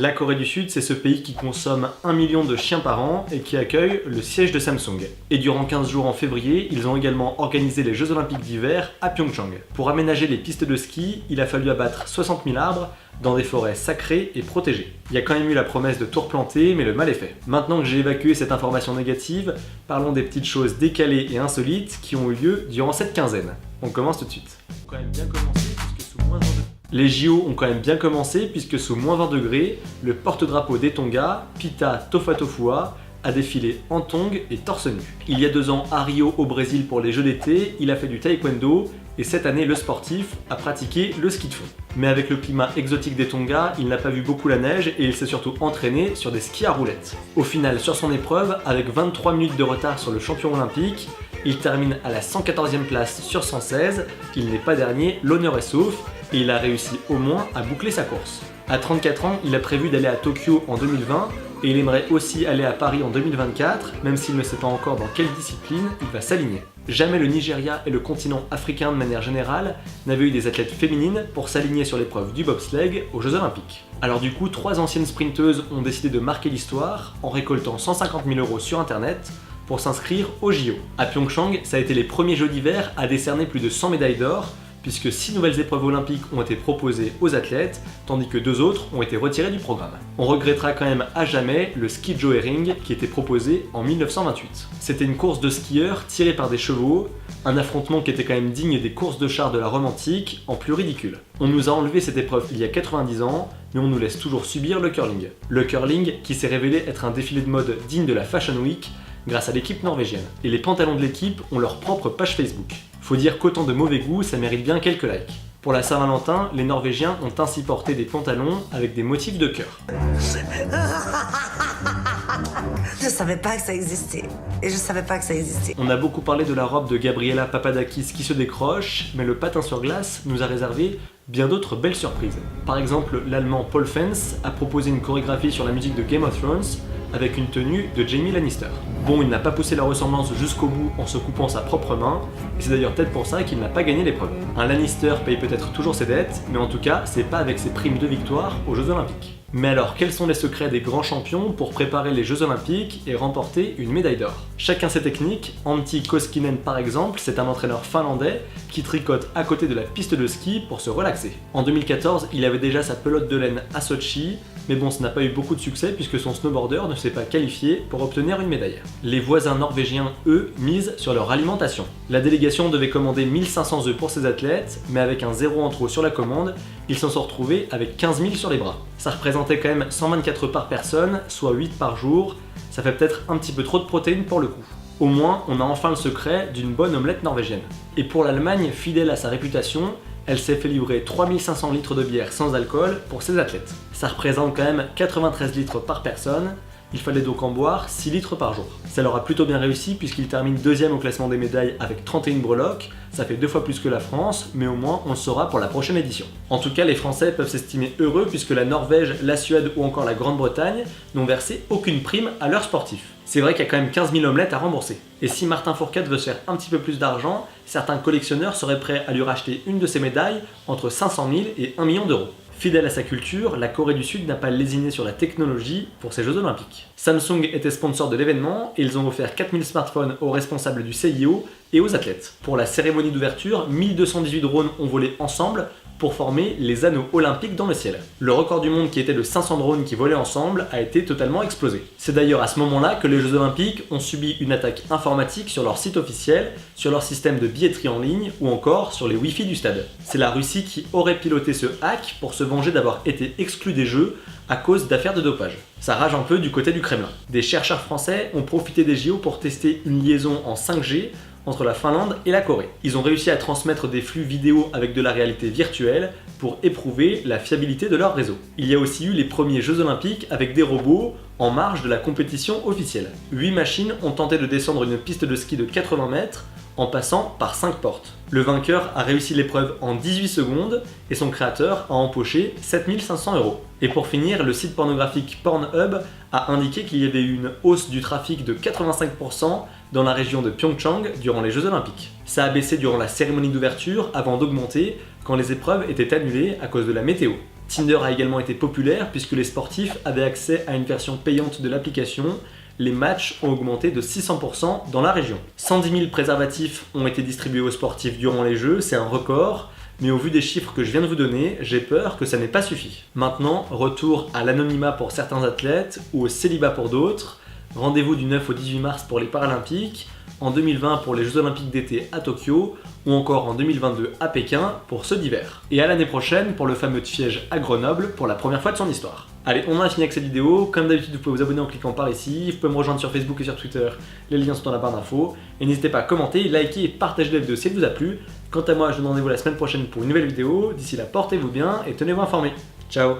La Corée du Sud, c'est ce pays qui consomme 1 million de chiens par an et qui accueille le siège de Samsung. Et durant 15 jours en février, ils ont également organisé les Jeux Olympiques d'hiver à Pyeongchang. Pour aménager les pistes de ski, il a fallu abattre 60 000 arbres dans des forêts sacrées et protégées. Il y a quand même eu la promesse de tout replanter, mais le mal est fait. Maintenant que j'ai évacué cette information négative, parlons des petites choses décalées et insolites qui ont eu lieu durant cette quinzaine. On commence tout de suite. Les JO ont quand même bien commencé puisque sous moins 20 degrés, le porte-drapeau des Tonga, Pita Tofatoafua, a défilé en tongs et torse nu. Il y a 2 ans, à Rio au Brésil pour les Jeux d'été, il a fait du taekwondo et cette année, le sportif a pratiqué le ski de fond. Mais avec le climat exotique des Tonga, il n'a pas vu beaucoup la neige et il s'est surtout entraîné sur des skis à roulettes. Au final, sur son épreuve, avec 23 minutes de retard sur le champion olympique, il termine à la 114e place sur 116, il n'est pas dernier, l'honneur est sauf, et il a réussi au moins à boucler sa course. À 34 ans, il a prévu d'aller à Tokyo en 2020 et il aimerait aussi aller à Paris en 2024, même s'il ne sait pas encore dans quelle discipline il va s'aligner. Jamais le Nigeria et le continent africain de manière générale n'avaient eu des athlètes féminines pour s'aligner sur l'épreuve du bobsleigh aux Jeux Olympiques. Alors du coup, 3 anciennes sprinteuses ont décidé de marquer l'histoire en récoltant 150 000 € sur internet pour s'inscrire aux JO. À Pyeongchang, ça a été les premiers Jeux d'hiver à décerner plus de 100 médailles d'or, puisque 6 nouvelles épreuves olympiques ont été proposées aux athlètes, tandis que 2 autres ont été retirées du programme. On regrettera quand même à jamais le ski Joering qui était proposé en 1928. C'était une course de skieurs tirée par des chevaux, un affrontement qui était quand même digne des courses de chars de la Rome antique, en plus ridicule. On nous a enlevé cette épreuve il y a 90 ans, mais on nous laisse toujours subir le curling. Le curling qui s'est révélé être un défilé de mode digne de la Fashion Week grâce à l'équipe norvégienne. Et les pantalons de l'équipe ont leur propre page Facebook. Faut dire qu'autant de mauvais goût, ça mérite bien quelques likes. Pour la Saint-Valentin, les Norvégiens ont ainsi porté des pantalons avec des motifs de cœur. Je savais pas que ça existait. Et je savais pas que ça existait. On a beaucoup parlé de la robe de Gabriela Papadakis qui se décroche, mais le patin sur glace nous a réservé bien d'autres belles surprises. Par exemple, l'Allemand Paul Fens a proposé une chorégraphie sur la musique de Game of Thrones avec une tenue de Jaime Lannister. Bon, il n'a pas poussé la ressemblance jusqu'au bout en se coupant sa propre main, et c'est d'ailleurs peut-être pour ça qu'il n'a pas gagné l'épreuve. Un Lannister paye peut-être toujours ses dettes, mais en tout cas, c'est pas avec ses primes de victoire aux Jeux Olympiques. Mais alors, quels sont les secrets des grands champions pour préparer les Jeux Olympiques et remporter une médaille d'or? Chacun ses techniques. Antti Koskinen par exemple, c'est un entraîneur finlandais qui tricote à côté de la piste de ski pour se relaxer. En 2014, il avait déjà sa pelote de laine à Sochi, mais bon, ce n'a pas eu beaucoup de succès puisque son snowboarder ne s'est pas qualifié pour obtenir une médaille. Les voisins norvégiens, eux, misent sur leur alimentation. La délégation devait commander 1500 œufs pour ses athlètes, mais avec un 0 en trop sur la commande, ils s'en sont retrouvés avec 15 000 sur les bras. Ça représentait quand même 124 œufs par personne, soit 8 par jour. Ça fait peut-être un petit peu trop de protéines pour le coup. Au moins, on a enfin le secret d'une bonne omelette norvégienne. Et pour l'Allemagne, fidèle à sa réputation, elle s'est fait livrer 3500 litres de bière sans alcool pour ses athlètes. Ça représente quand même 93 litres par personne, il fallait donc en boire 6 litres par jour. Ça leur a plutôt bien réussi puisqu'ils terminent 2e au classement des médailles avec 31 breloques, ça fait 2 fois plus que la France, mais au moins on le saura pour la prochaine édition. En tout cas, les Français peuvent s'estimer heureux puisque la Norvège, la Suède ou encore la Grande-Bretagne n'ont versé aucune prime à leurs sportifs. C'est vrai qu'il y a quand même 15 000 omelettes à rembourser. Et si Martin Fourcade veut se faire un petit peu plus d'argent, certains collectionneurs seraient prêts à lui racheter une de ses médailles entre 500 000 et 1 million d'euros. Fidèle à sa culture, la Corée du Sud n'a pas lésiné sur la technologie pour ses Jeux Olympiques. Samsung était sponsor de l'événement et ils ont offert 4000 smartphones aux responsables du CIO et aux athlètes. Pour la cérémonie d'ouverture, 1218 drones ont volé ensemble pour former les anneaux olympiques dans le ciel. Le record du monde qui était de 500 drones qui volaient ensemble a été totalement explosé. C'est d'ailleurs à ce moment-là que les Jeux Olympiques ont subi une attaque informatique sur leur site officiel, sur leur système de billetterie en ligne ou encore sur les Wi-Fi du stade. C'est la Russie qui aurait piloté ce hack pour se venger d'avoir été exclu des Jeux à cause d'affaires de dopage. Ça rage un peu du côté du Kremlin. Des chercheurs français ont profité des JO pour tester une liaison en 5G entre la Finlande et la Corée. Ils ont réussi à transmettre des flux vidéo avec de la réalité virtuelle pour éprouver la fiabilité de leur réseau. Il y a aussi eu les premiers Jeux Olympiques avec des robots en marge de la compétition officielle. 8 machines ont tenté de descendre une piste de ski de 80 mètres en passant par 5 portes. Le vainqueur a réussi l'épreuve en 18 secondes et son créateur a empoché 7500 €. Et pour finir, le site pornographique Pornhub a indiqué qu'il y avait eu une hausse du trafic de 85% dans la région de Pyeongchang durant les Jeux Olympiques. Ça a baissé durant la cérémonie d'ouverture avant d'augmenter quand les épreuves étaient annulées à cause de la météo. Tinder a également été populaire puisque les sportifs avaient accès à une version payante de l'application. Les matchs ont augmenté de 600% dans la région. 110 000 préservatifs ont été distribués aux sportifs durant les Jeux, c'est un record. Mais au vu des chiffres que je viens de vous donner, j'ai peur que ça n'ait pas suffi. Maintenant, retour à l'anonymat pour certains athlètes ou au célibat pour d'autres. Rendez-vous du 9 au 18 mars pour les Paralympiques, en 2020 pour les Jeux Olympiques d'été à Tokyo, ou encore en 2022 à Pékin pour ceux d'hiver. Et à l'année prochaine pour le fameux Tiège à Grenoble pour la première fois de son histoire. Allez, on a fini avec cette vidéo. Comme d'habitude, vous pouvez vous abonner en cliquant par ici. Vous pouvez me rejoindre sur Facebook et sur Twitter. Les liens sont dans la barre d'infos. Et n'hésitez pas à commenter, liker et partager la vidéo si elle vous a plu. Quant à moi, je vous donne rendez-vous la semaine prochaine pour une nouvelle vidéo. D'ici là, portez-vous bien et tenez-vous informés. Ciao!